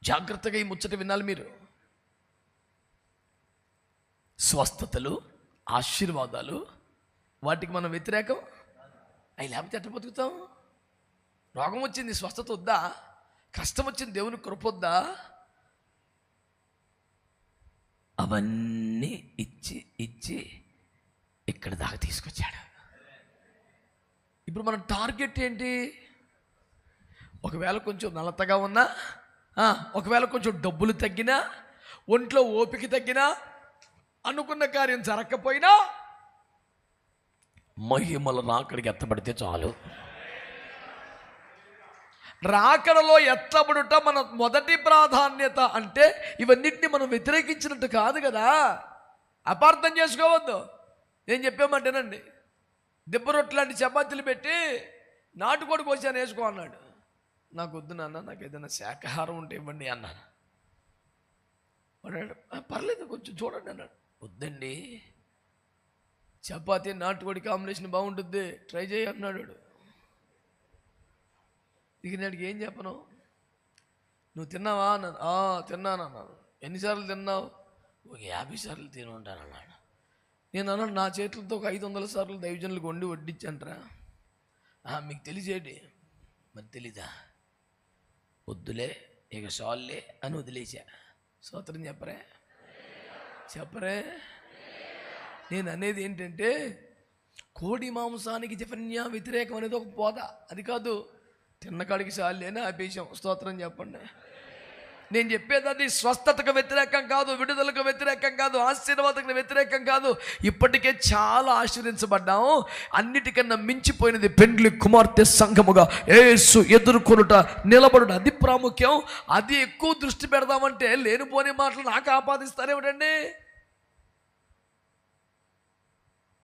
జాగ్రత్తగా ఈ ముచ్చట వినాలి మీరు. స్వస్థతలు, ఆశీర్వాదాలు, వాటికి మనం వ్యతిరేకం అవి లేకపోతే ఎట్లా బతుకుతాం? రోగం వచ్చింది, స్వస్థత వద్దా? కష్టం వచ్చింది, దేవుని కృప వద్దా? అవన్నీ ఇచ్చి ఇచ్చి ఇక్కడ దాకా తీసుకొచ్చాడు. ఇప్పుడు మన టార్గెట్ ఏంటి? ఒకవేళ కొంచెం నలతగా ఉన్నా, ఒకవేళ కొంచెం డబ్బులు తగ్గినా, ఒంట్లో ఓపిక తగ్గినా, అనుకున్న కార్యం జరగకపోయినా మహిమల రాకడికి ఎత్తబడితే చాలు. రాకడలో ఎత్తబడుట మన మొదటి ప్రాధాన్యత. అంటే ఇవన్నిటిని మనం వ్యతిరేకించినట్టు కాదు కదా, అపార్థం చేసుకోవద్దు. నేను చెప్పామంటేనండి, దెబ్బ రొట్టె లాంటి చపాతీలు పెట్టి నాటుకోడి కోసాను వేసుకో అన్నాడు. నాకు వద్దు నాన్న, నాకు ఏదైనా శాకాహారం ఉంటే ఇవ్వండి అన్నాను. అన్నాడు పర్లేదు కొంచెం చూడండి అన్నాడు. వద్దండి, చపాతీ నాటుకోడి కాంబినేషన్ బాగుంటుంది, ట్రై చేయి అన్నాడు. ఇక నాడికి ఏం చెప్పను? నువ్వు తిన్నావా అన్నాను. తిన్నాను అన్నాను. ఎన్నిసార్లు తిన్నావు? ఒక 50 సార్లు తిని ఉంటాను అన్నాడు. నేను అన్నాను, నా చేతులతో ఒక 500 సార్లు దైవజనులకు వండి వడ్డించంటరా. మీకు తెలిసేటి? మరి తెలీదా? వద్దులే ఇక సాల్లే అని వదిలేసా. స్తోత్రం చెప్పరే. నేను అనేది ఏంటంటే, కోడి మాంసానికి జఫన్యా వ్యతిరేకం అనేది ఒక పోద, అది కాదు. తిన్నకాడికి సాల్లే అని ఆపేశాం. స్తోత్రం చెప్పండి. నేను చెప్పేది అది స్వస్థతకు వ్యతిరేకం కాదు, విడుదలకు వ్యతిరేకం కాదు, ఆశీర్వాదకు వ్యతిరేకం కాదు. ఇప్పటికే చాలా ఆశీర్వించబడ్డాము. అన్నిటికన్నా మించిపోయినది పెండ్లి కుమార్తె సంఘముగా యేసు ఎదుర్కొనుట, నిలబడుట, అది ప్రాముఖ్యం. అది ఎక్కువ దృష్టి పెడదామంటే లేనిపోని మాటలు నాకు ఆపాదిస్తారేమిటండి?